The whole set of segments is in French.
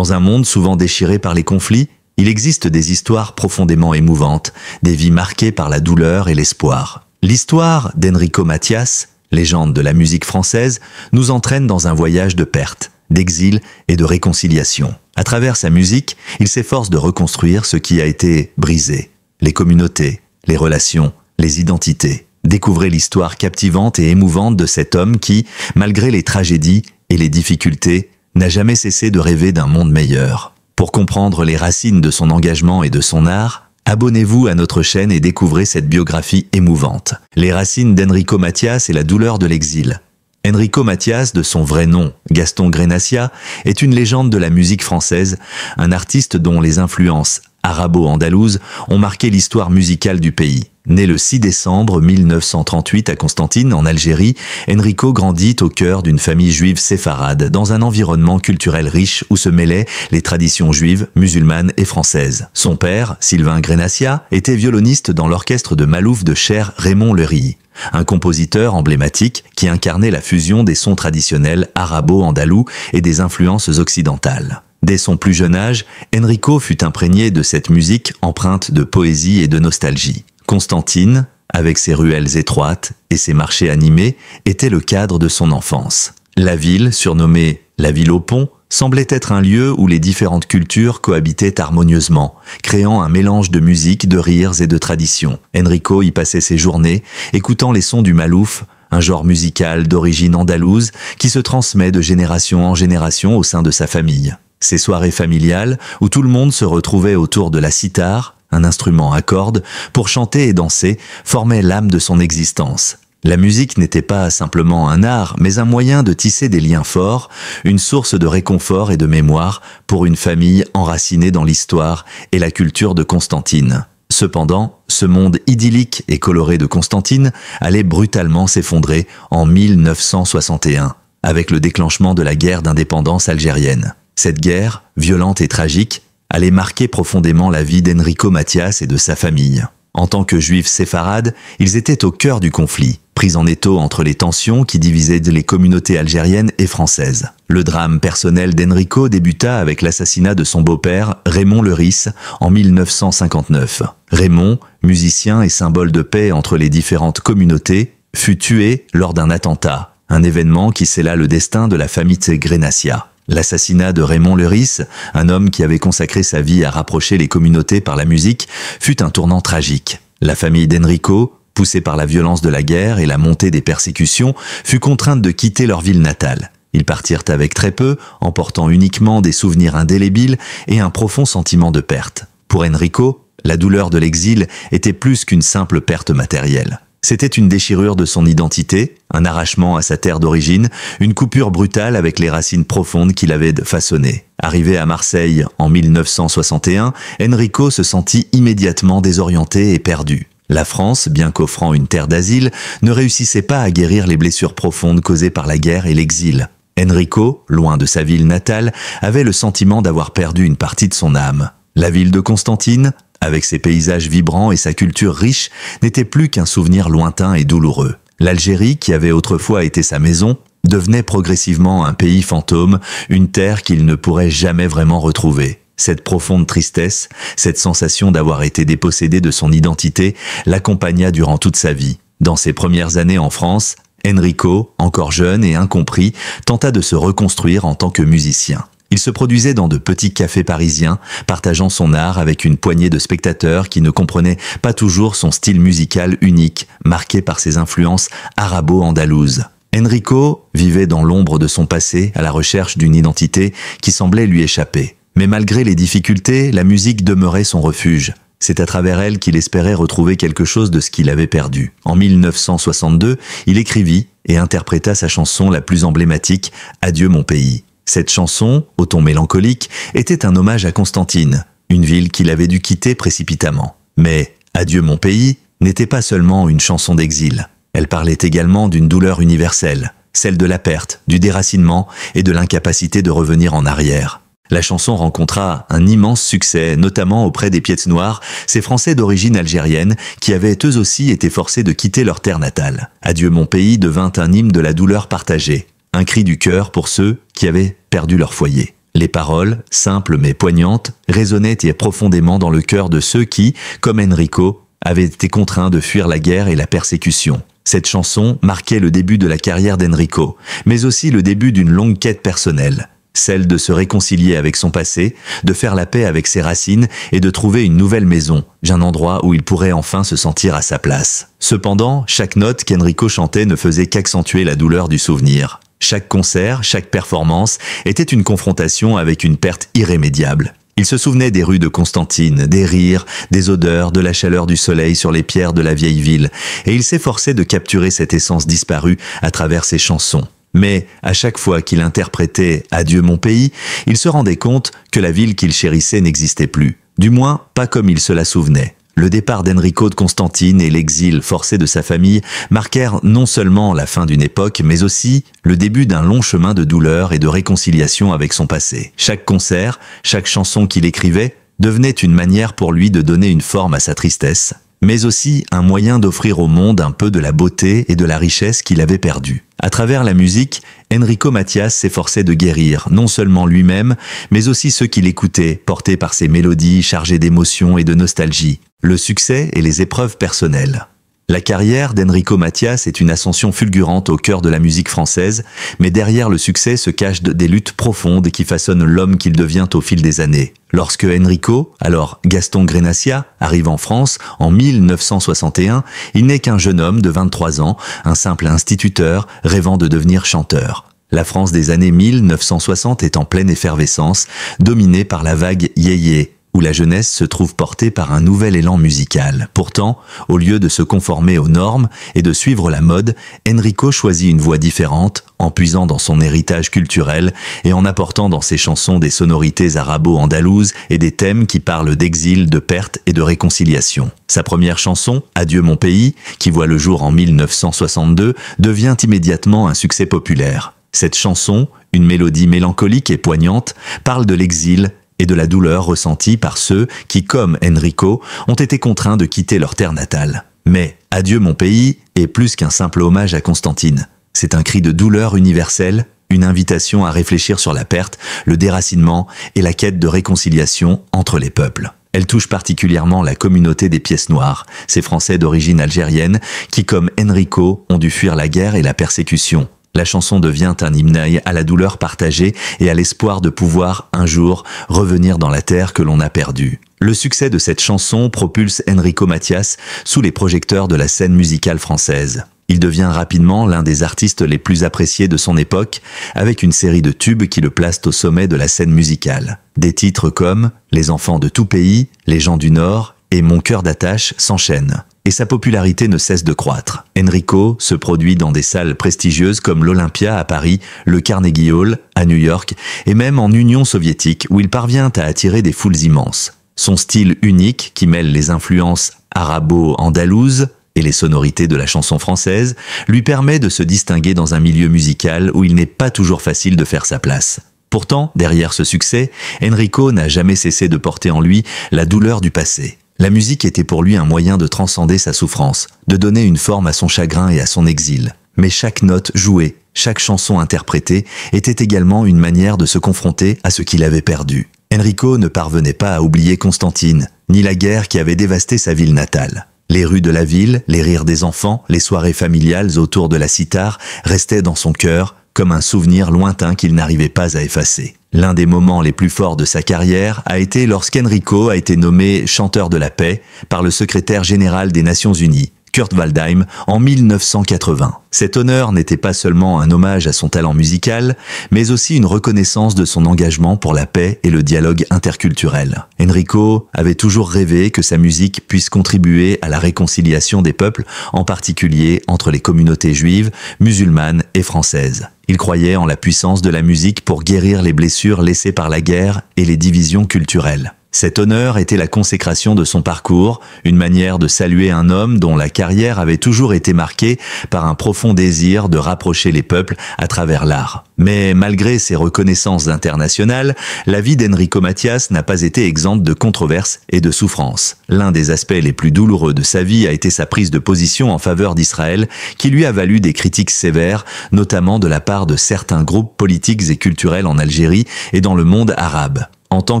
Dans un monde souvent déchiré par les conflits, il existe des histoires profondément émouvantes, des vies marquées par la douleur et l'espoir. L'histoire d'Enrico Macias, légende de la musique française, nous entraîne dans un voyage de perte, d'exil et de réconciliation. À travers sa musique, il s'efforce de reconstruire ce qui a été brisé. Les communautés, les relations, les identités. Découvrez l'histoire captivante et émouvante de cet homme qui, malgré les tragédies et les difficultés, n'a jamais cessé de rêver d'un monde meilleur. Pour comprendre les racines de son engagement et de son art, abonnez-vous à notre chaîne et découvrez cette biographie émouvante. Les racines d'Enrico Macias et la douleur de l'exil. Enrico Macias, de son vrai nom, Gaston Grenacia, est une légende de la musique française, un artiste dont les influences arabo-andalouses ont marqué l'histoire musicale du pays. Né le 6 décembre 1938 à Constantine, en Algérie, Enrico grandit au cœur d'une famille juive séfarade, dans un environnement culturel riche où se mêlaient les traditions juives, musulmanes et françaises. Son père, Sylvain Grenacia, était violoniste dans l'orchestre de Malouf de Cher Raymond Lery, un compositeur emblématique qui incarnait la fusion des sons traditionnels arabo-andalous et des influences occidentales. Dès son plus jeune âge, Enrico fut imprégné de cette musique empreinte de poésie et de nostalgie. Constantine, avec ses ruelles étroites et ses marchés animés, était le cadre de son enfance. La ville, surnommée la ville au pont, semblait être un lieu où les différentes cultures cohabitaient harmonieusement, créant un mélange de musique, de rires et de traditions. Enrico y passait ses journées, écoutant les sons du malouf, un genre musical d'origine andalouse qui se transmet de génération en génération au sein de sa famille. Ces soirées familiales, où tout le monde se retrouvait autour de la cithare, un instrument à cordes, pour chanter et danser, formaient l'âme de son existence. La musique n'était pas simplement un art, mais un moyen de tisser des liens forts, une source de réconfort et de mémoire pour une famille enracinée dans l'histoire et la culture de Constantine. Cependant, ce monde idyllique et coloré de Constantine allait brutalement s'effondrer en 1961, avec le déclenchement de la guerre d'indépendance algérienne. Cette guerre, violente et tragique, allait marquer profondément la vie d'Enrico Macias et de sa famille. En tant que juifs séfarades, ils étaient au cœur du conflit, pris en étau entre les tensions qui divisaient les communautés algériennes et françaises. Le drame personnel d'Enrico débuta avec l'assassinat de son beau-père, Raymond Lery, en 1959. Raymond, musicien et symbole de paix entre les différentes communautés, fut tué lors d'un attentat, un événement qui scella le destin de la famille Grenacia. L'assassinat de Raymond Lery, un homme qui avait consacré sa vie à rapprocher les communautés par la musique, fut un tournant tragique. La famille d'Enrico, poussée par la violence de la guerre et la montée des persécutions, fut contrainte de quitter leur ville natale. Ils partirent avec très peu, emportant uniquement des souvenirs indélébiles et un profond sentiment de perte. Pour Enrico, la douleur de l'exil était plus qu'une simple perte matérielle. C'était une déchirure de son identité, un arrachement à sa terre d'origine, une coupure brutale avec les racines profondes qu'il avait façonnées. Arrivé à Marseille en 1961, Enrico se sentit immédiatement désorienté et perdu. La France, bien qu'offrant une terre d'asile, ne réussissait pas à guérir les blessures profondes causées par la guerre et l'exil. Enrico, loin de sa ville natale, avait le sentiment d'avoir perdu une partie de son âme. La ville de Constantine, avec ses paysages vibrants et sa culture riche, n'était plus qu'un souvenir lointain et douloureux. L'Algérie, qui avait autrefois été sa maison, devenait progressivement un pays fantôme, une terre qu'il ne pourrait jamais vraiment retrouver. Cette profonde tristesse, cette sensation d'avoir été dépossédé de son identité, l'accompagna durant toute sa vie. Dans ses premières années en France, Enrico, encore jeune et incompris, tenta de se reconstruire en tant que musicien. Il se produisait dans de petits cafés parisiens, partageant son art avec une poignée de spectateurs qui ne comprenaient pas toujours son style musical unique, marqué par ses influences arabo-andalouses. Enrico vivait dans l'ombre de son passé, à la recherche d'une identité qui semblait lui échapper. Mais malgré les difficultés, la musique demeurait son refuge. C'est à travers elle qu'il espérait retrouver quelque chose de ce qu'il avait perdu. En 1962, il écrivit et interpréta sa chanson la plus emblématique, « Adieu mon pays ». Cette chanson, au ton mélancolique, était un hommage à Constantine, une ville qu'il avait dû quitter précipitamment. Mais « Adieu mon pays » n'était pas seulement une chanson d'exil. Elle parlait également d'une douleur universelle, celle de la perte, du déracinement et de l'incapacité de revenir en arrière. La chanson rencontra un immense succès, notamment auprès des Pieds Noirs, ces Français d'origine algérienne qui avaient eux aussi été forcés de quitter leur terre natale. « Adieu mon pays » devint un hymne de la douleur partagée, un cri du cœur pour ceux qui avaient perdu leur foyer. Les paroles, simples mais poignantes, résonnaient et profondément dans le cœur de ceux qui, comme Enrico, avaient été contraints de fuir la guerre et la persécution. Cette chanson marquait le début de la carrière d'Enrico, mais aussi le début d'une longue quête personnelle, celle de se réconcilier avec son passé, de faire la paix avec ses racines et de trouver une nouvelle maison, un endroit où il pourrait enfin se sentir à sa place. Cependant, chaque note qu'Enrico chantait ne faisait qu'accentuer la douleur du souvenir. Chaque concert, chaque performance était une confrontation avec une perte irrémédiable. Il se souvenait des rues de Constantine, des rires, des odeurs, de la chaleur du soleil sur les pierres de la vieille ville, et il s'efforçait de capturer cette essence disparue à travers ses chansons. Mais à chaque fois qu'il interprétait « Adieu mon pays », il se rendait compte que la ville qu'il chérissait n'existait plus. Du moins, pas comme il se la souvenait. Le départ d'Enrico de Constantine et l'exil forcé de sa famille marquèrent non seulement la fin d'une époque, mais aussi le début d'un long chemin de douleur et de réconciliation avec son passé. Chaque concert, chaque chanson qu'il écrivait devenait une manière pour lui de donner une forme à sa tristesse, mais aussi un moyen d'offrir au monde un peu de la beauté et de la richesse qu'il avait perdue. À travers la musique, Enrico Macias s'efforçait de guérir non seulement lui-même, mais aussi ceux qui l'écoutaient, portés par ses mélodies chargées d'émotions et de nostalgie, le succès et les épreuves personnelles. La carrière d'Enrico Macias est une ascension fulgurante au cœur de la musique française, mais derrière le succès se cachent des luttes profondes qui façonnent l'homme qu'il devient au fil des années. Lorsque Enrico, alors Gaston Grenacia, arrive en France en 1961, il n'est qu'un jeune homme de 23 ans, un simple instituteur rêvant de devenir chanteur. La France des années 1960 est en pleine effervescence, dominée par la vague yéyé, où la jeunesse se trouve portée par un nouvel élan musical. Pourtant, au lieu de se conformer aux normes et de suivre la mode, Enrico choisit une voie différente, en puisant dans son héritage culturel et en apportant dans ses chansons des sonorités arabo-andalouses et des thèmes qui parlent d'exil, de perte et de réconciliation. Sa première chanson, Adieu mon pays, qui voit le jour en 1962, devient immédiatement un succès populaire. Cette chanson, une mélodie mélancolique et poignante, parle de l'exil et de la douleur ressentie par ceux qui, comme Enrico, ont été contraints de quitter leur terre natale. Mais Adieu mon pays est plus qu'un simple hommage à Constantine. C'est un cri de douleur universelle, une invitation à réfléchir sur la perte, le déracinement et la quête de réconciliation entre les peuples. Elle touche particulièrement la communauté des pièces noires, ces Français d'origine algérienne qui, comme Enrico, ont dû fuir la guerre et la persécution. La chanson devient un hymne à la douleur partagée et à l'espoir de pouvoir, un jour, revenir dans la terre que l'on a perdue. Le succès de cette chanson propulse Enrico Macias sous les projecteurs de la scène musicale française. Il devient rapidement l'un des artistes les plus appréciés de son époque, avec une série de tubes qui le placent au sommet de la scène musicale. Des titres comme « Les enfants de tout pays »,« Les gens du Nord » et « Mon cœur d'attache » s'enchaînent. Et sa popularité ne cesse de croître. Enrico se produit dans des salles prestigieuses comme l'Olympia à Paris, le Carnegie Hall à New York et même en Union soviétique où il parvient à attirer des foules immenses. Son style unique, qui mêle les influences arabo-andalouses et les sonorités de la chanson française, lui permet de se distinguer dans un milieu musical où il n'est pas toujours facile de faire sa place. Pourtant, derrière ce succès, Enrico n'a jamais cessé de porter en lui la douleur du passé. La musique était pour lui un moyen de transcender sa souffrance, de donner une forme à son chagrin et à son exil. Mais chaque note jouée, chaque chanson interprétée était également une manière de se confronter à ce qu'il avait perdu. Enrico ne parvenait pas à oublier Constantine, ni la guerre qui avait dévasté sa ville natale. Les rues de la ville, les rires des enfants, les soirées familiales autour de la cithare restaient dans son cœur comme un souvenir lointain qu'il n'arrivait pas à effacer. L'un des moments les plus forts de sa carrière a été lorsqu'Enrico a été nommé chanteur de la paix par le secrétaire général des Nations Unies, Kurt Waldheim, en 1980. Cet honneur n'était pas seulement un hommage à son talent musical, mais aussi une reconnaissance de son engagement pour la paix et le dialogue interculturel. Enrico avait toujours rêvé que sa musique puisse contribuer à la réconciliation des peuples, en particulier entre les communautés juives, musulmanes et françaises. Il croyait en la puissance de la musique pour guérir les blessures laissées par la guerre et les divisions culturelles. Cet honneur était la consécration de son parcours, une manière de saluer un homme dont la carrière avait toujours été marquée par un profond désir de rapprocher les peuples à travers l'art. Mais malgré ces reconnaissances internationales, la vie d'Enrico Macias n'a pas été exempte de controverses et de souffrances. L'un des aspects les plus douloureux de sa vie a été sa prise de position en faveur d'Israël, qui lui a valu des critiques sévères, notamment de la part de certains groupes politiques et culturels en Algérie et dans le monde arabe. En tant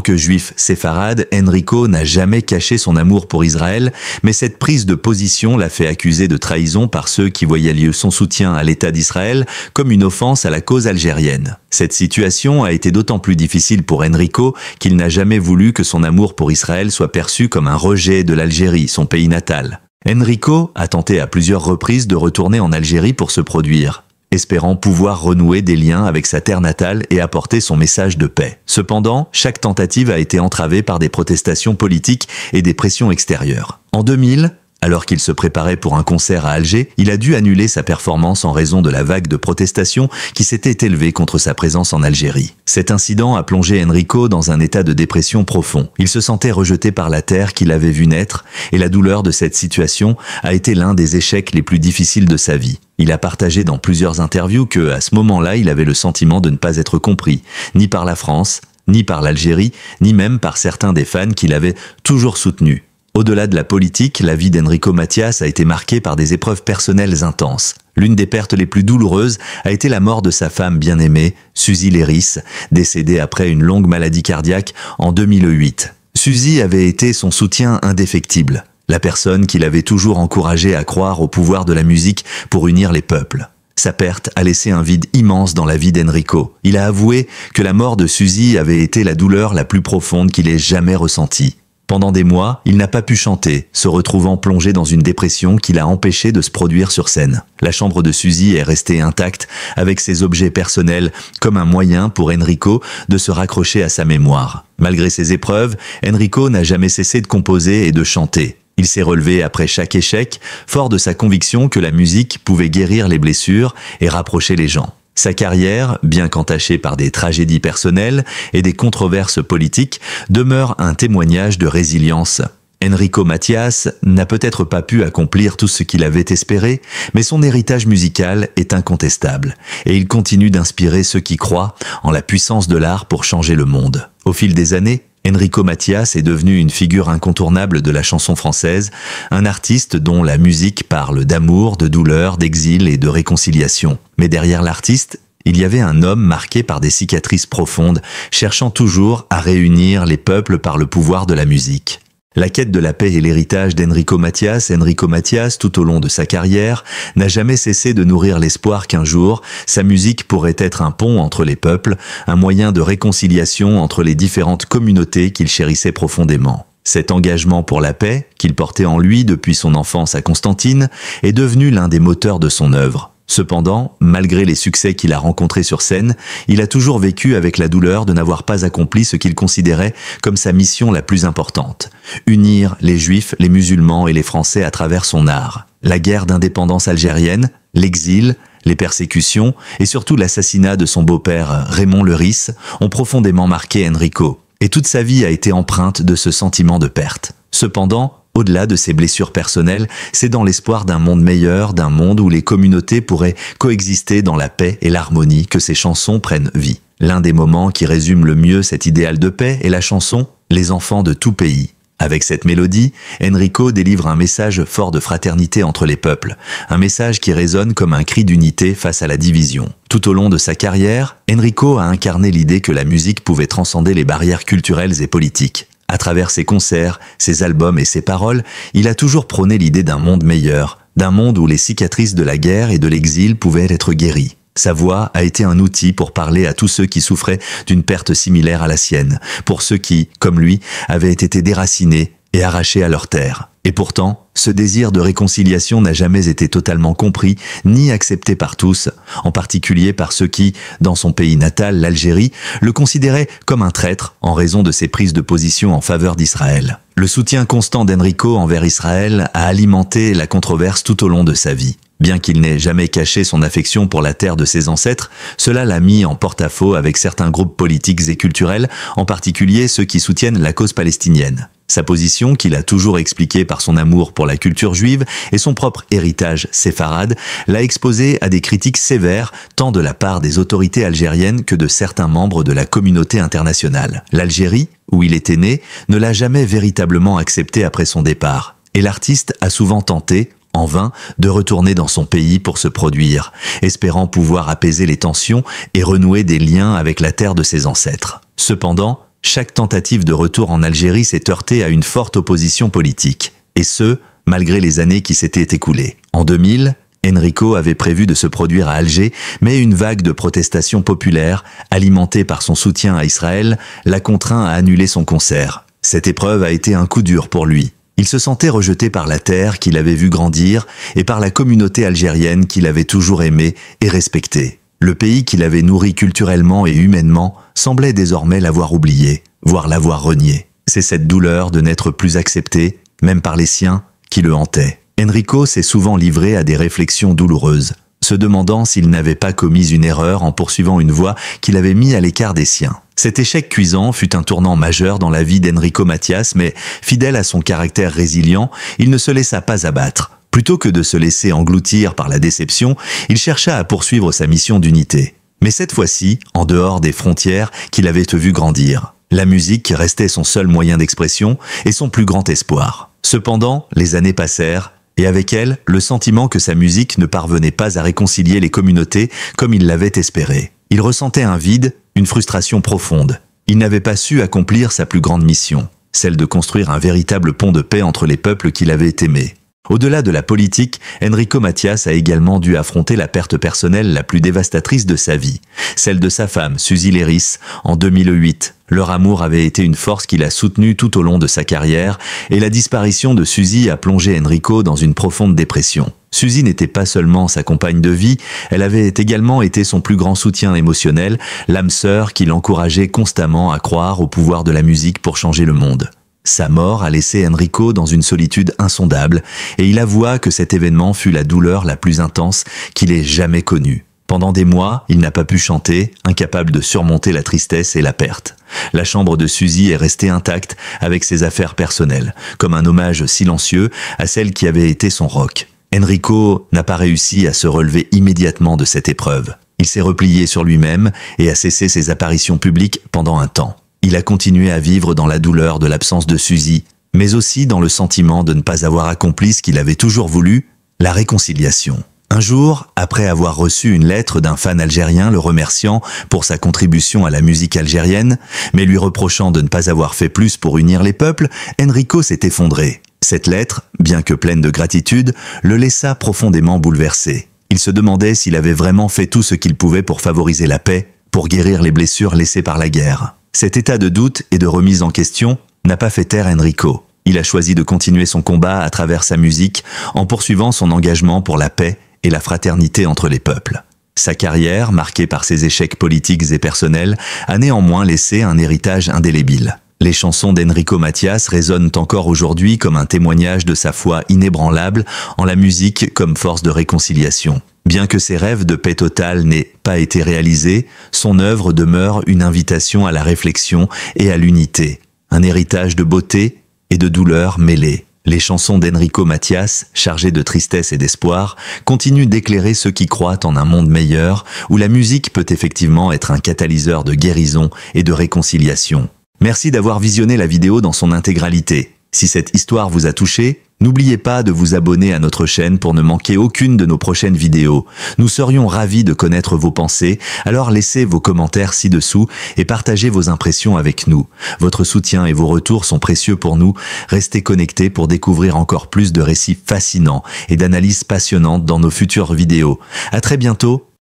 que juif séfarade, Enrico n'a jamais caché son amour pour Israël, mais cette prise de position l'a fait accuser de trahison par ceux qui voyaient lieu son soutien à l'État d'Israël comme une offense à la cause algérienne. Cette situation a été d'autant plus difficile pour Enrico qu'il n'a jamais voulu que son amour pour Israël soit perçu comme un rejet de l'Algérie, son pays natal. Enrico a tenté à plusieurs reprises de retourner en Algérie pour se produire, espérant pouvoir renouer des liens avec sa terre natale et apporter son message de paix. Cependant, chaque tentative a été entravée par des protestations politiques et des pressions extérieures. En 2000, alors qu'il se préparait pour un concert à Alger, il a dû annuler sa performance en raison de la vague de protestations qui s'était élevée contre sa présence en Algérie. Cet incident a plongé Enrico dans un état de dépression profond. Il se sentait rejeté par la terre qu'il avait vue naître, et la douleur de cette situation a été l'un des échecs les plus difficiles de sa vie. Il a partagé dans plusieurs interviews que, à ce moment-là, il avait le sentiment de ne pas être compris, ni par la France, ni par l'Algérie, ni même par certains des fans qui l'avaient toujours soutenu. Au-delà de la politique, la vie d'Enrico Macias a été marquée par des épreuves personnelles intenses. L'une des pertes les plus douloureuses a été la mort de sa femme bien-aimée, Suzy Léris, décédée après une longue maladie cardiaque en 2008. Suzy avait été son soutien indéfectible, la personne qui l'avait toujours encouragé à croire au pouvoir de la musique pour unir les peuples. Sa perte a laissé un vide immense dans la vie d'Enrico. Il a avoué que la mort de Suzy avait été la douleur la plus profonde qu'il ait jamais ressentie. Pendant des mois, il n'a pas pu chanter, se retrouvant plongé dans une dépression qui l'a empêché de se produire sur scène. La chambre de Suzy est restée intacte, avec ses objets personnels, comme un moyen pour Enrico de se raccrocher à sa mémoire. Malgré ces épreuves, Enrico n'a jamais cessé de composer et de chanter. Il s'est relevé après chaque échec, fort de sa conviction que la musique pouvait guérir les blessures et rapprocher les gens. Sa carrière, bien qu'entachée par des tragédies personnelles et des controverses politiques, demeure un témoignage de résilience. Enrico Macias n'a peut-être pas pu accomplir tout ce qu'il avait espéré, mais son héritage musical est incontestable, et il continue d'inspirer ceux qui croient en la puissance de l'art pour changer le monde. Au fil des années, Enrico Macias est devenu une figure incontournable de la chanson française, un artiste dont la musique parle d'amour, de douleur, d'exil et de réconciliation. Mais derrière l'artiste, il y avait un homme marqué par des cicatrices profondes, cherchant toujours à réunir les peuples par le pouvoir de la musique. La quête de la paix et l'héritage d'Enrico Macias, tout au long de sa carrière, n'a jamais cessé de nourrir l'espoir qu'un jour, sa musique pourrait être un pont entre les peuples, un moyen de réconciliation entre les différentes communautés qu'il chérissait profondément. Cet engagement pour la paix, qu'il portait en lui depuis son enfance à Constantine, est devenu l'un des moteurs de son œuvre. Cependant, malgré les succès qu'il a rencontrés sur scène, il a toujours vécu avec la douleur de n'avoir pas accompli ce qu'il considérait comme sa mission la plus importante: unir les Juifs, les musulmans et les Français à travers son art. La guerre d'indépendance algérienne, l'exil, les persécutions et surtout l'assassinat de son beau-père Raymond Leris ont profondément marqué Enrico. Et toute sa vie a été empreinte de ce sentiment de perte. Cependant, au-delà de ses blessures personnelles, c'est dans l'espoir d'un monde meilleur, d'un monde où les communautés pourraient coexister dans la paix et l'harmonie que ses chansons prennent vie. L'un des moments qui résume le mieux cet idéal de paix est la chanson « Les enfants de tout pays ». Avec cette mélodie, Enrico délivre un message fort de fraternité entre les peuples, un message qui résonne comme un cri d'unité face à la division. Tout au long de sa carrière, Enrico a incarné l'idée que la musique pouvait transcender les barrières culturelles et politiques. À travers ses concerts, ses albums et ses paroles, il a toujours prôné l'idée d'un monde meilleur, d'un monde où les cicatrices de la guerre et de l'exil pouvaient être guéries. Sa voix a été un outil pour parler à tous ceux qui souffraient d'une perte similaire à la sienne, pour ceux qui, comme lui, avaient été déracinés et arrachés à leur terre. Et pourtant, ce désir de réconciliation n'a jamais été totalement compris ni accepté par tous, en particulier par ceux qui, dans son pays natal, l'Algérie, le considéraient comme un traître en raison de ses prises de position en faveur d'Israël. Le soutien constant d'Enrico envers Israël a alimenté la controverse tout au long de sa vie. Bien qu'il n'ait jamais caché son affection pour la terre de ses ancêtres, cela l'a mis en porte-à-faux avec certains groupes politiques et culturels, en particulier ceux qui soutiennent la cause palestinienne. Sa position, qu'il a toujours expliquée par son amour pour la culture juive et son propre héritage séfarade, l'a exposé à des critiques sévères tant de la part des autorités algériennes que de certains membres de la communauté internationale. L'Algérie, où il était né, ne l'a jamais véritablement accepté après son départ, et l'artiste a souvent tenté, en vain, de retourner dans son pays pour se produire, espérant pouvoir apaiser les tensions et renouer des liens avec la terre de ses ancêtres. Cependant, chaque tentative de retour en Algérie s'est heurtée à une forte opposition politique, et ce, malgré les années qui s'étaient écoulées. En 2000, Enrico avait prévu de se produire à Alger, mais une vague de protestations populaires, alimentée par son soutien à Israël, l'a contraint à annuler son concert. Cette épreuve a été un coup dur pour lui. Il se sentait rejeté par la terre qu'il avait vu grandir et par la communauté algérienne qu'il avait toujours aimée et respectée. Le pays qu'il avait nourri culturellement et humainement semblait désormais l'avoir oublié, voire l'avoir renié. C'est cette douleur de n'être plus accepté, même par les siens, qui le hantait. Enrico s'est souvent livré à des réflexions douloureuses, se demandant s'il n'avait pas commis une erreur en poursuivant une voie qu'il avait mis à l'écart des siens. Cet échec cuisant fut un tournant majeur dans la vie d'Enrico Matías, mais fidèle à son caractère résilient, il ne se laissa pas abattre. Plutôt que de se laisser engloutir par la déception, il chercha à poursuivre sa mission d'unité. Mais cette fois-ci, en dehors des frontières qu'il avait vu grandir. La musique restait son seul moyen d'expression et son plus grand espoir. Cependant, les années passèrent, et avec elles, le sentiment que sa musique ne parvenait pas à réconcilier les communautés comme il l'avait espéré. Il ressentait un vide, une frustration profonde. Il n'avait pas su accomplir sa plus grande mission, celle de construire un véritable pont de paix entre les peuples qu'il avait aimés. Au-delà de la politique, Enrico Matías a également dû affronter la perte personnelle la plus dévastatrice de sa vie, celle de sa femme, Suzy Léris, en 2008. Leur amour avait été une force qui l'a soutenu tout au long de sa carrière, et la disparition de Suzy a plongé Enrico dans une profonde dépression. Suzy n'était pas seulement sa compagne de vie, elle avait également été son plus grand soutien émotionnel, l'âme sœur qui l'encourageait constamment à croire au pouvoir de la musique pour changer le monde. Sa mort a laissé Enrico dans une solitude insondable et il avoua que cet événement fut la douleur la plus intense qu'il ait jamais connue. Pendant des mois, il n'a pas pu chanter, incapable de surmonter la tristesse et la perte. La chambre de Suzy est restée intacte avec ses affaires personnelles, comme un hommage silencieux à celle qui avait été son rock. Enrico n'a pas réussi à se relever immédiatement de cette épreuve. Il s'est replié sur lui-même et a cessé ses apparitions publiques pendant un temps. Il a continué à vivre dans la douleur de l'absence de Suzy, mais aussi dans le sentiment de ne pas avoir accompli ce qu'il avait toujours voulu, la réconciliation. Un jour, après avoir reçu une lettre d'un fan algérien le remerciant pour sa contribution à la musique algérienne, mais lui reprochant de ne pas avoir fait plus pour unir les peuples, Enrico s'est effondré. Cette lettre, bien que pleine de gratitude, le laissa profondément bouleversé. Il se demandait s'il avait vraiment fait tout ce qu'il pouvait pour favoriser la paix, pour guérir les blessures laissées par la guerre. Cet état de doute et de remise en question n'a pas fait taire Enrico. Il a choisi de continuer son combat à travers sa musique en poursuivant son engagement pour la paix et la fraternité entre les peuples. Sa carrière, marquée par ses échecs politiques et personnels, a néanmoins laissé un héritage indélébile. Les chansons d'Enrico Matías résonnent encore aujourd'hui comme un témoignage de sa foi inébranlable en la musique comme force de réconciliation. Bien que ses rêves de paix totale n'aient pas été réalisés, son œuvre demeure une invitation à la réflexion et à l'unité, un héritage de beauté et de douleur mêlées. Les chansons d'Enrico Matías, chargées de tristesse et d'espoir, continuent d'éclairer ceux qui croient en un monde meilleur où la musique peut effectivement être un catalyseur de guérison et de réconciliation. Merci d'avoir visionné la vidéo dans son intégralité. Si cette histoire vous a touché, n'oubliez pas de vous abonner à notre chaîne pour ne manquer aucune de nos prochaines vidéos. Nous serions ravis de connaître vos pensées, alors laissez vos commentaires ci-dessous et partagez vos impressions avec nous. Votre soutien et vos retours sont précieux pour nous. Restez connectés pour découvrir encore plus de récits fascinants et d'analyses passionnantes dans nos futures vidéos. À très bientôt